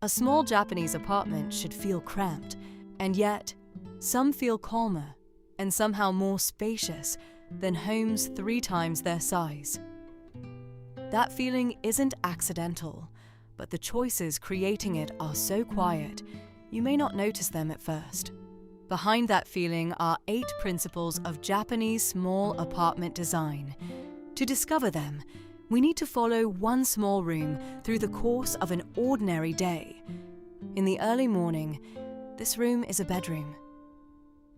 A small Japanese apartment should feel cramped, and yet some feel calmer and somehow more spacious than homes 3 times their size. That feeling isn't accidental, but the choices creating it are so quiet, you may not notice them at first. Behind that feeling are 8 principles of Japanese small apartment design. To discover them, we need to follow one small room through the course of an ordinary day. In the early morning, this room is a bedroom.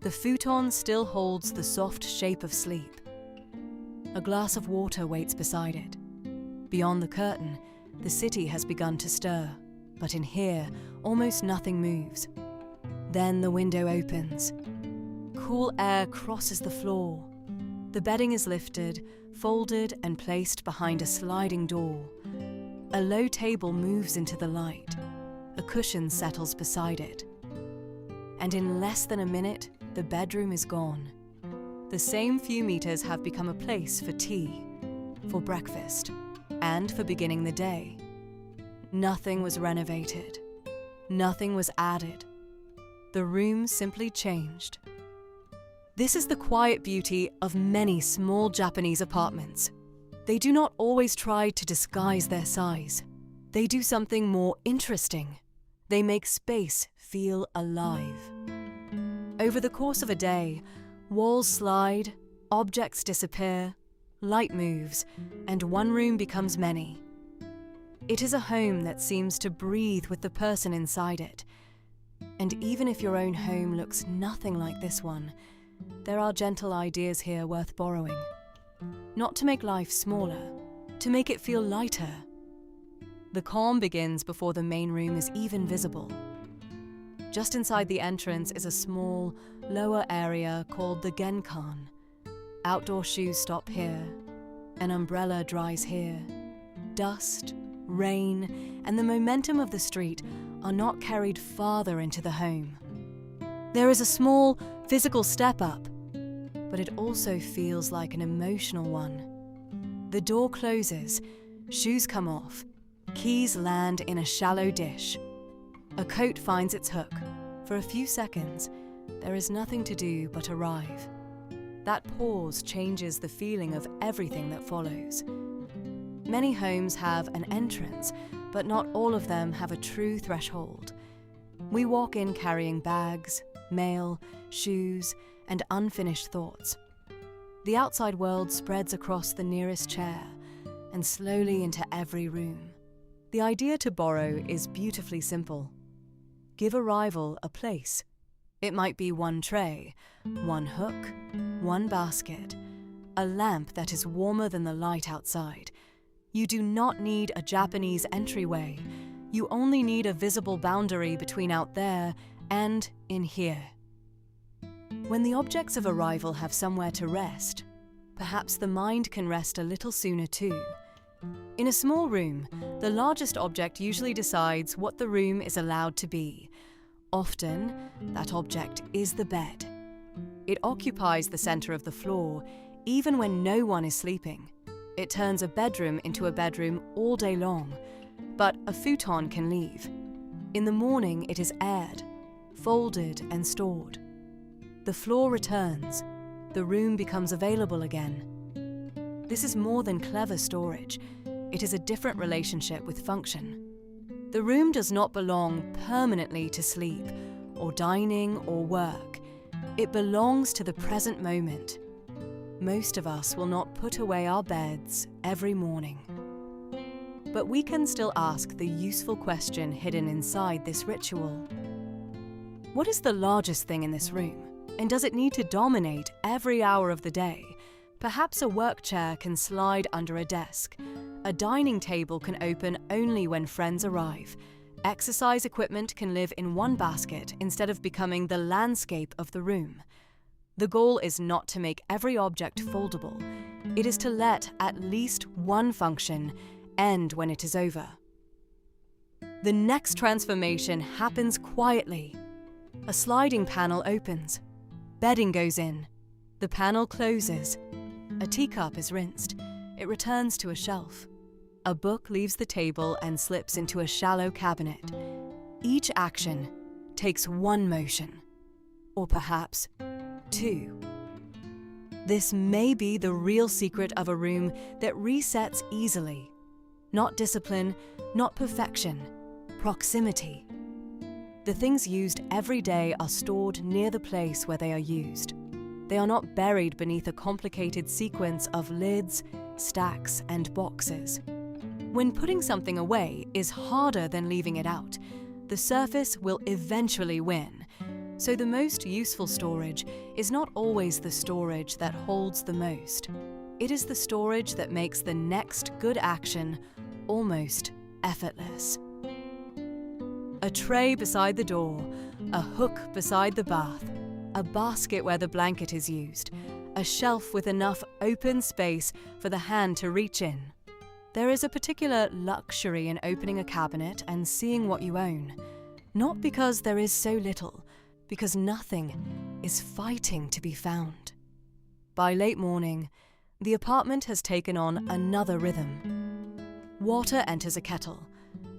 The futon still holds the soft shape of sleep. A glass of water waits beside it. Beyond the curtain, the city has begun to stir, but in here, almost nothing moves. Then the window opens. Cool air crosses the floor. The bedding is lifted, folded and placed behind a sliding door. A low table moves into the light. A cushion settles beside it. And in less than a minute, the bedroom is gone. The same few meters have become a place for tea, for breakfast, and for beginning the day. Nothing was renovated. Nothing was added. The room simply changed. This is the quiet beauty of many small Japanese apartments. They do not always try to disguise their size. They do something more interesting. They make space feel alive. Over the course of a day, walls slide, objects disappear, light moves, and one room becomes many. It is a home that seems to breathe with the person inside it. And even if your own home looks nothing like this one, there are gentle ideas here worth borrowing. Not to make life smaller, to make it feel lighter. The calm begins before the main room is even visible. Just inside the entrance is a small, lower area called the genkan. Outdoor shoes stop here. An umbrella dries here. Dust, rain, and the momentum of the street are not carried farther into the home. There is a small, physical step up, but it also feels like an emotional one. The door closes, shoes come off, keys land in a shallow dish. A coat finds its hook. For a few seconds, there is nothing to do but arrive. That pause changes the feeling of everything that follows. Many homes have an entrance, but not all of them have a true threshold. We walk in carrying bags, mail, shoes, and unfinished thoughts. The outside world spreads across the nearest chair and slowly into every room. The idea to borrow is beautifully simple. Give arrival a place. It might be one tray, one hook, one basket, a lamp that is warmer than the light outside. You do not need a Japanese entryway. You only need a visible boundary between out there and in here. When the objects of arrival have somewhere to rest, perhaps the mind can rest a little sooner too. In a small room, the largest object usually decides what the room is allowed to be. Often, that object is the bed. It occupies the center of the floor, even when no one is sleeping. It turns a bedroom into a bedroom all day long, but a futon can leave. In the morning, it is aired, folded and stored. The floor returns. The room becomes available again. This is more than clever storage. It is a different relationship with function. The room does not belong permanently to sleep, or dining, or work. It belongs to the present moment. Most of us will not put away our beds every morning. But we can still ask the useful question hidden inside this ritual. What is the largest thing in this room? And does it need to dominate every hour of the day? Perhaps a work chair can slide under a desk. A dining table can open only when friends arrive. Exercise equipment can live in one basket instead of becoming the landscape of the room. The goal is not to make every object foldable. It is to let at least one function end when it is over. The next transformation happens quietly. A sliding panel opens. Bedding goes in. The panel closes. A teacup is rinsed. It returns to a shelf. A book leaves the table and slips into a shallow cabinet. Each action takes one motion, or perhaps two. This may be the real secret of a room that resets easily. Not discipline, not perfection, proximity. The things used every day are stored near the place where they are used. They are not buried beneath a complicated sequence of lids, stacks, and boxes. When putting something away is harder than leaving it out, the surface will eventually win. So the most useful storage is not always the storage that holds the most. It is the storage that makes the next good action almost effortless. A tray beside the door, a hook beside the bath, a basket where the blanket is used, a shelf with enough open space for the hand to reach in. There is a particular luxury in opening a cabinet and seeing what you own, not because there is so little, because nothing is fighting to be found. By late morning, the apartment has taken on another rhythm. Water enters a kettle,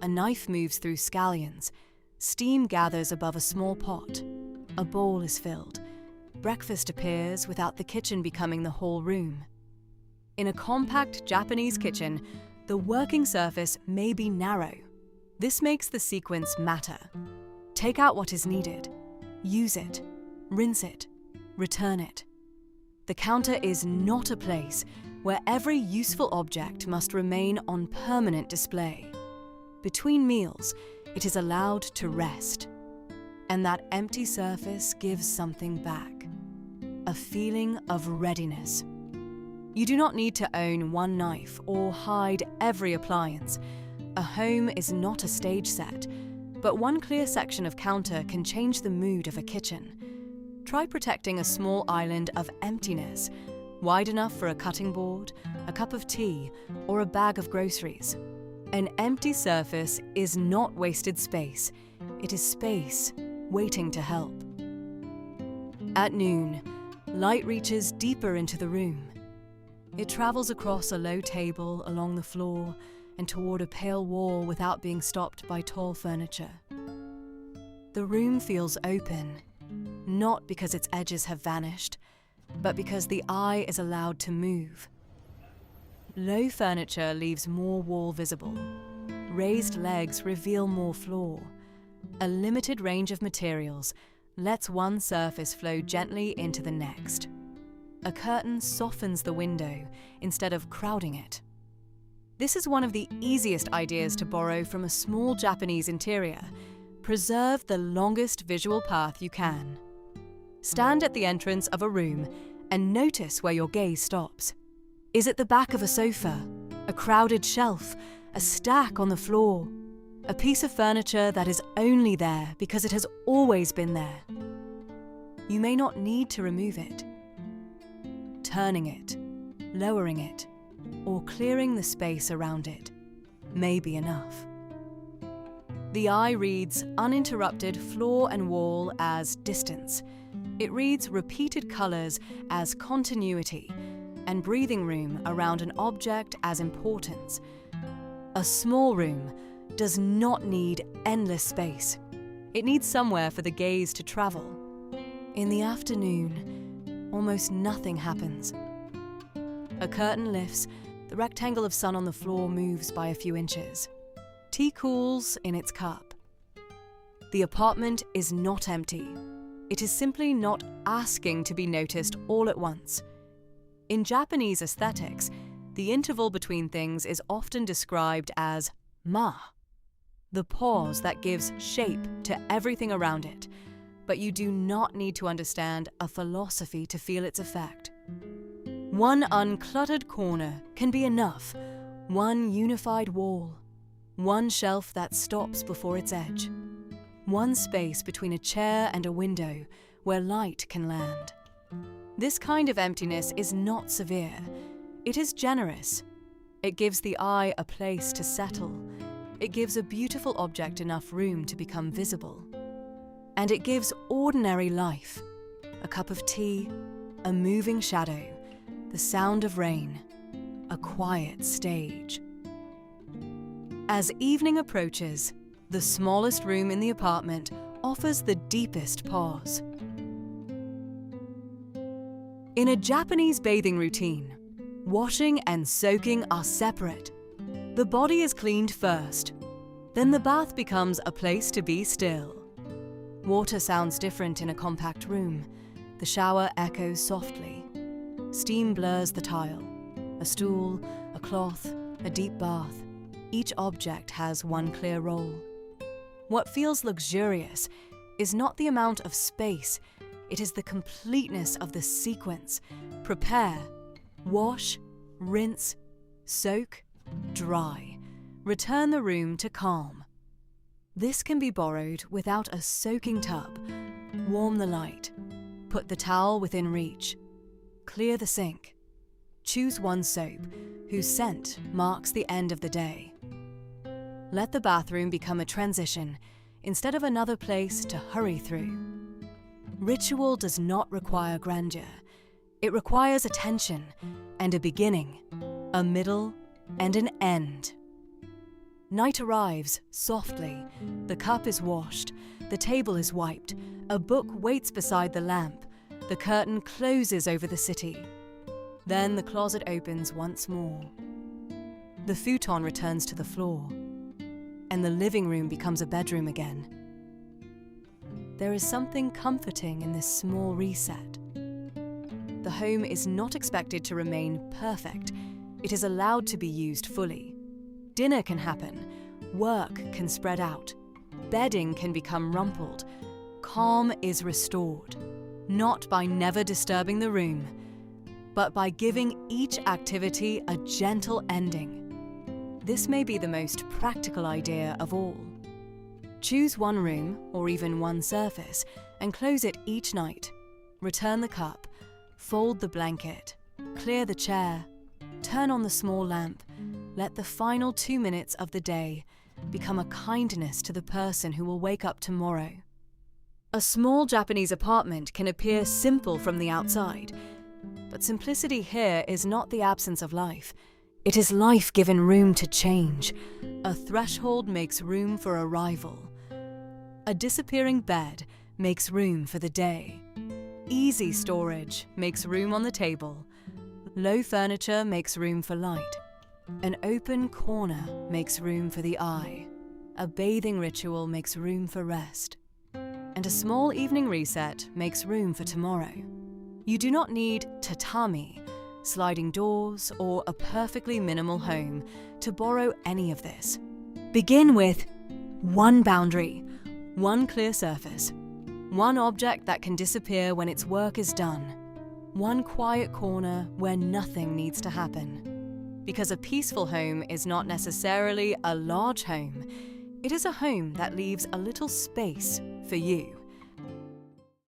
a knife moves through scallions, steam gathers above a small pot, a bowl is filled, breakfast appears without the kitchen becoming the whole room. In a compact Japanese kitchen, the working surface may be narrow. This makes the sequence matter. Take out what is needed. Use it, rinse it, return it. The counter is not a place where every useful object must remain on permanent display. Between meals, it is allowed to rest. And that empty surface gives something back, a feeling of readiness. You do not need to own one knife or hide every appliance. A home is not a stage set, but one clear section of counter can change the mood of a kitchen. Try protecting a small island of emptiness, wide enough for a cutting board, a cup of tea, or a bag of groceries. An empty surface is not wasted space. It is space waiting to help. At noon, light reaches deeper into the room. It travels across a low table, along the floor, and toward a pale wall without being stopped by tall furniture. The room feels open, not because its edges have vanished, but because the eye is allowed to move. Low furniture leaves more wall visible. Raised legs reveal more floor. A limited range of materials lets one surface flow gently into the next. A curtain softens the window instead of crowding it. This is one of the easiest ideas to borrow from a small Japanese interior. Preserve the longest visual path you can. Stand at the entrance of a room and notice where your gaze stops. Is it the back of a sofa, a crowded shelf, a stack on the floor, a piece of furniture that is only there because it has always been there? You may not need to remove it. Turning it, lowering it, or clearing the space around it may be enough. The eye reads uninterrupted floor and wall as distance. It reads repeated colors as continuity, and breathing room around an object as importance. A small room does not need endless space. It needs somewhere for the gaze to travel. In the afternoon, almost nothing happens. A curtain lifts, the rectangle of sun on the floor moves by a few inches. Tea cools in its cup. The apartment is not empty. It is simply not asking to be noticed all at once. In Japanese aesthetics, the interval between things is often described as ma, the pause that gives shape to everything around it, but you do not need to understand a philosophy to feel its effect. One uncluttered corner can be enough, one unified wall, one shelf that stops before its edge, one space between a chair and a window where light can land. This kind of emptiness is not severe. It is generous. It gives the eye a place to settle. It gives a beautiful object enough room to become visible. And it gives ordinary life, a cup of tea, a moving shadow, the sound of rain, a quiet stage. As evening approaches, The smallest room in the apartment offers the deepest pause. In a Japanese bathing routine, washing and soaking are separate. The body is cleaned first, then the bath becomes a place to be still. Water sounds different in a compact room. The shower echoes softly. Steam blurs the tile. A stool, a cloth, a deep bath. Each object has one clear role. What feels luxurious is not the amount of space, it is the completeness of the sequence. Prepare, wash, rinse, soak, dry. Return the room to calm. This can be borrowed without a soaking tub. Warm the light. Put the towel within reach. Clear the sink. Choose one soap, whose scent marks the end of the day. Let the bathroom become a transition instead of another place to hurry through. Ritual does not require grandeur. It requires attention and a beginning, a middle, and an end. Night arrives softly. The cup is washed. The table is wiped. A book waits beside the lamp. The curtain closes over the city. Then the closet opens once more. The futon returns to the floor, and the living room becomes a bedroom again. There is something comforting in this small reset. The home is not expected to remain perfect. It is allowed to be used fully. Dinner can happen. Work can spread out. Bedding can become rumpled. Calm is restored, not by never disturbing the room, but by giving each activity a gentle ending. This may be the most practical idea of all. Choose one room, or even one surface, and close it each night. Return the cup, fold the blanket, clear the chair, turn on the small lamp. Let the final 2 minutes of the day become a kindness to the person who will wake up tomorrow. A small Japanese apartment can appear simple from the outside, but simplicity here is not the absence of life. It is life given room to change. A threshold makes room for arrival. A disappearing bed makes room for the day. Easy storage makes room on the table. Low furniture makes room for light. An open corner makes room for the eye. A bathing ritual makes room for rest. And a small evening reset makes room for tomorrow. You do not need tatami, sliding doors, or a perfectly minimal home to borrow any of this. Begin with one boundary, one clear surface, one object that can disappear when its work is done, one quiet corner where nothing needs to happen. Because a peaceful home is not necessarily a large home. It is a home that leaves a little space for you.